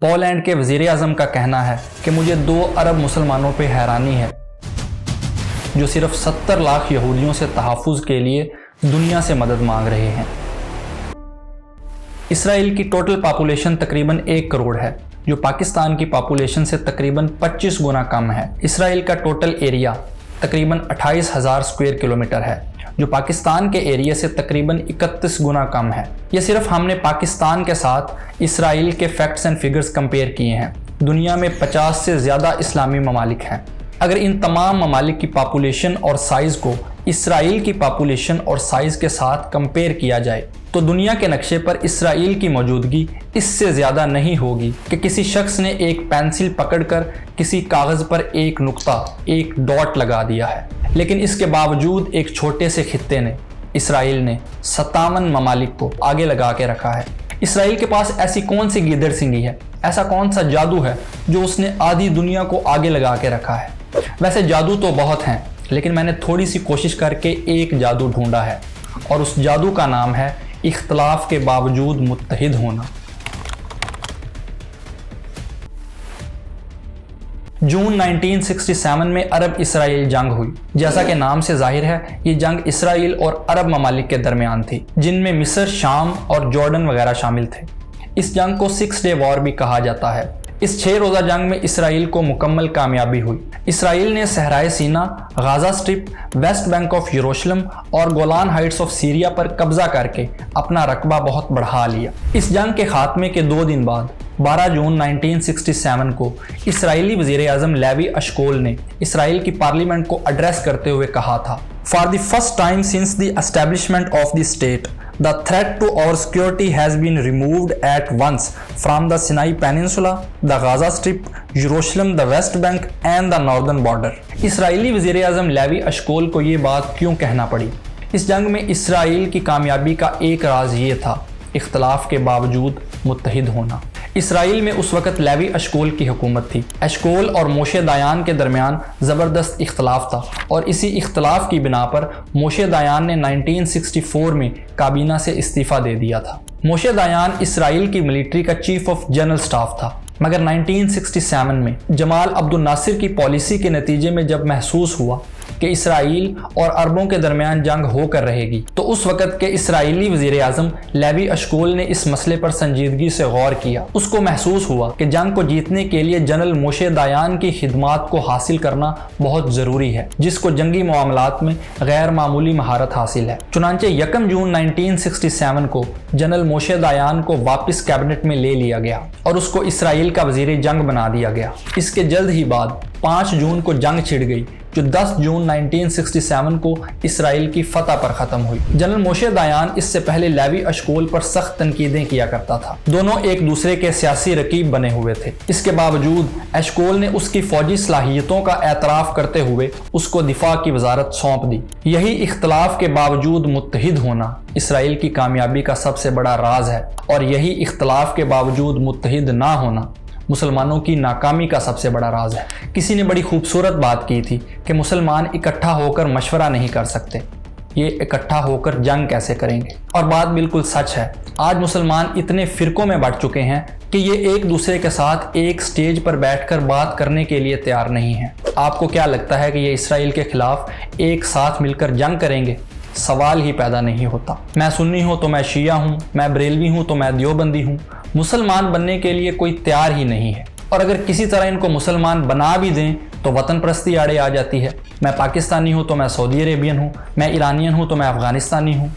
Poland کے وزیر اعظم کا کہنا ہے کہ مجھے 2 ارب مسلمانوں پہ حیرانی ہے جو صرف 70 لاکھ یہودیوں سے تحفظ کے لیے دنیا سے مدد مانگ رہے ہیں۔ اسرائیل کی ٹوٹل پاپولیشن تقریباً 1 کروڑ ہے جو پاکستان کی پاپولیشن سے تقریباً 25 گنا کم ہے۔ اسرائیل کا ٹوٹل ایریا تقریباً 28,000 اسکوائر کلومیٹر ہے جو پاکستان کے ایریا سے تقریباً 31 گنا کم ہے۔ یہ صرف ہم نے پاکستان کے ساتھ اسرائیل کے فیکٹس اینڈ فگرز کمپیئر کیے ہیں۔ دنیا میں 50 سے زیادہ اسلامی ممالک ہیں۔ اگر ان تمام ممالک کی پاپولیشن اور سائز کو اسرائیل کی پاپولیشن اور سائز کے ساتھ کمپیئر کیا جائے تو دنیا کے نقشے پر اسرائیل کی موجودگی اس سے زیادہ نہیں ہوگی کہ کسی شخص نے ایک پینسل پکڑ کر کسی کاغذ پر ایک نقطہ، ایک ڈاٹ لگا دیا ہے۔ لیکن اس کے باوجود ایک چھوٹے سے خطے نے، اسرائیل نے 57 ممالک کو آگے لگا کے رکھا ہے۔ اسرائیل کے پاس ایسی کون سی گیدڑ سنگھی ہے، ایسا کون سا جادو ہے جو اس نے آدھی دنیا کو آگے لگا کے رکھا ہے؟ ویسے جادو تو بہت ہیں، لیکن میں نے تھوڑی سی کوشش کر کے ایک جادو ڈھونڈا ہے، اور اس جادو کا نام ہے اختلاف کے باوجود متحد ہونا۔ جون 1967 میں عرب اسرائیل جنگ ہوئی۔ جیسا کہ نام سے ظاہر ہے، یہ جنگ اسرائیل اور عرب ممالک کے درمیان تھی، جن میں مصر، شام اور جارڈن وغیرہ شامل تھے۔ اس جنگ کو 6 ڈے وار بھی کہا جاتا ہے۔ اس 6 روزہ جنگ میں اسرائیل کو مکمل کامیابی ہوئی۔ اسرائیل نے صحرائے سینا، غازہ سٹرپ، ویسٹ بینک آف یروشلم اور گولان ہائٹس آف سیریا پر قبضہ کر کے اپنا رقبہ بہت بڑھا لیا۔ اس جنگ کے خاتمے کے 2 دن بعد 12 جون 1967 کو اسرائیلی وزیر اعظم لیوی اشکول نے اسرائیل کی پارلیمنٹ کو ایڈریس کرتے ہوئے کہا تھا، "For the first time since the establishment of the state, the threat to our security has been removed at once from the Sinai Peninsula, the Gaza Strip, Jerusalem, the West Bank and the northern border." اسرائیلی وزیر اعظم levy school کو یہ بات کیوں کہنا پڑی؟ اس جنگ میں اسرائیل کی کامیابی کا ایک راز یہ تھا، اختلاف کے باوجود متحد ہونا۔ اسرائیل میں اس وقت لیوی اشکول کی حکومت تھی۔ اشکول اور موشے دایان کے درمیان زبردست اختلاف تھا، اور اسی اختلاف کی بنا پر موشے دایان نے 1964 میں کابینہ سے استعفیٰ دے دیا تھا۔ موشے دایان اسرائیل کی ملٹری کا چیف آف جنرل سٹاف تھا، مگر 1967 میں جمال عبد الناصر کی پالیسی کے نتیجے میں جب محسوس ہوا کہ اسرائیل اور عربوں کے درمیان جنگ ہو کر رہے گی، تو اس وقت کے اسرائیلی وزیر اعظم لیوی اشکول نے اس مسئلے پر سنجیدگی سے غور کیا۔ اس کو محسوس ہوا کہ جنگ کو جیتنے کے لیے جنرل موشے دایان کی خدمات کو حاصل کرنا بہت ضروری ہے، جس کو جنگی معاملات میں غیر معمولی مہارت حاصل ہے۔ چنانچہ 1 جون 1967 کو جنرل موشے دایان کو واپس کیبنٹ میں لے لیا گیا اور اس کو اسرائیل کا وزیر جنگ بنا دیا گیا۔ اس کے جلد ہی بعد 5 جون کو جنگ چھڑ گئی، جو 10 جون 1967 کو اسرائیل کی فتح پر ختم ہوئی۔ جنرل موشے دایان اس سے پہلے لیوی اشکول پر سخت تنقیدیں کیا کرتا تھا۔ دونوں ایک دوسرے کے سیاسی رقیب بنے ہوئے تھے۔ اس کے باوجود اشکول نے اس کی فوجی صلاحیتوں کا اعتراف کرتے ہوئے اس کو دفاع کی وزارت سونپ دی۔ یہی اختلاف کے باوجود متحد ہونا اسرائیل کی کامیابی کا سب سے بڑا راز ہے، اور یہی اختلاف کے باوجود متحد نہ ہونا مسلمانوں کی ناکامی کا سب سے بڑا راز ہے۔ کسی نے بڑی خوبصورت بات کی تھی کہ مسلمان اکٹھا ہو کر مشورہ نہیں کر سکتے، یہ اکٹھا ہو کر جنگ کیسے کریں گے؟ اور بات بالکل سچ ہے۔ آج مسلمان اتنے فرقوں میں بٹ چکے ہیں کہ یہ ایک دوسرے کے ساتھ ایک سٹیج پر بیٹھ کر بات کرنے کے لیے تیار نہیں ہیں۔ آپ کو کیا لگتا ہے کہ یہ اسرائیل کے خلاف ایک ساتھ مل کر جنگ کریں گے؟ سوال ہی پیدا نہیں ہوتا۔ میں سنی ہوں تو میں شیعہ ہوں، میں بریلوی ہوں تو میں دیوبندی ہوں، مسلمان بننے کے لیے کوئی تیار ہی نہیں ہے۔ اور اگر کسی طرح ان کو مسلمان بنا بھی دیں تو وطن پرستی آڑے آ جاتی ہے۔ میں پاکستانی ہوں تو میں سعودی عربین ہوں، میں ایرانین ہوں تو میں افغانستانی ہوں۔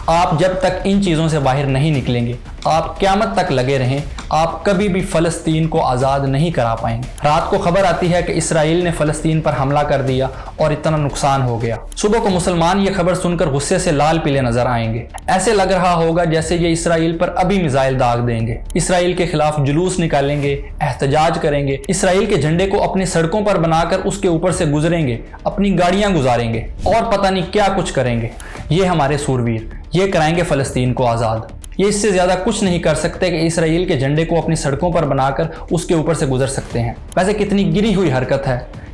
آپ جب تک ان چیزوں سے باہر نہیں نکلیں گے، آپ قیامت تک لگے رہیں، آپ کبھی بھی فلسطین کو آزاد نہیں کرا پائیں گے۔ رات کو خبر آتی ہے کہ اسرائیل نے فلسطین پر حملہ کر دیا اور اتنا نقصان ہو گیا۔ صبح کو مسلمان یہ خبر سن کر غصے سے لال پیلے نظر آئیں گے۔ ایسے لگ رہا ہوگا جیسے یہ اسرائیل پر ابھی میزائل داغ دیں گے، اسرائیل کے خلاف جلوس نکالیں گے، احتجاج کریں گے، اسرائیل کے جھنڈے کو اپنی سڑکوں پر بنا کر اس کے اوپر سے گزریں گے، اپنی گاڑیاں گزاریں گے، اور پتہ نہیں کیا کچھ کریں گے۔ یہ ہمارے سورویر، یہ کرائیں گے فلسطین کو آزاد۔ یہ اس سے زیادہ کچھ نہیں کر سکتے کہ اسرائیل کے جھنڈے کو اپنی سڑکوں پر بنا کر اس کے اوپر سے گزر سکتے ہیں۔ ویسے کتنی گری ہوئی حرکت ہے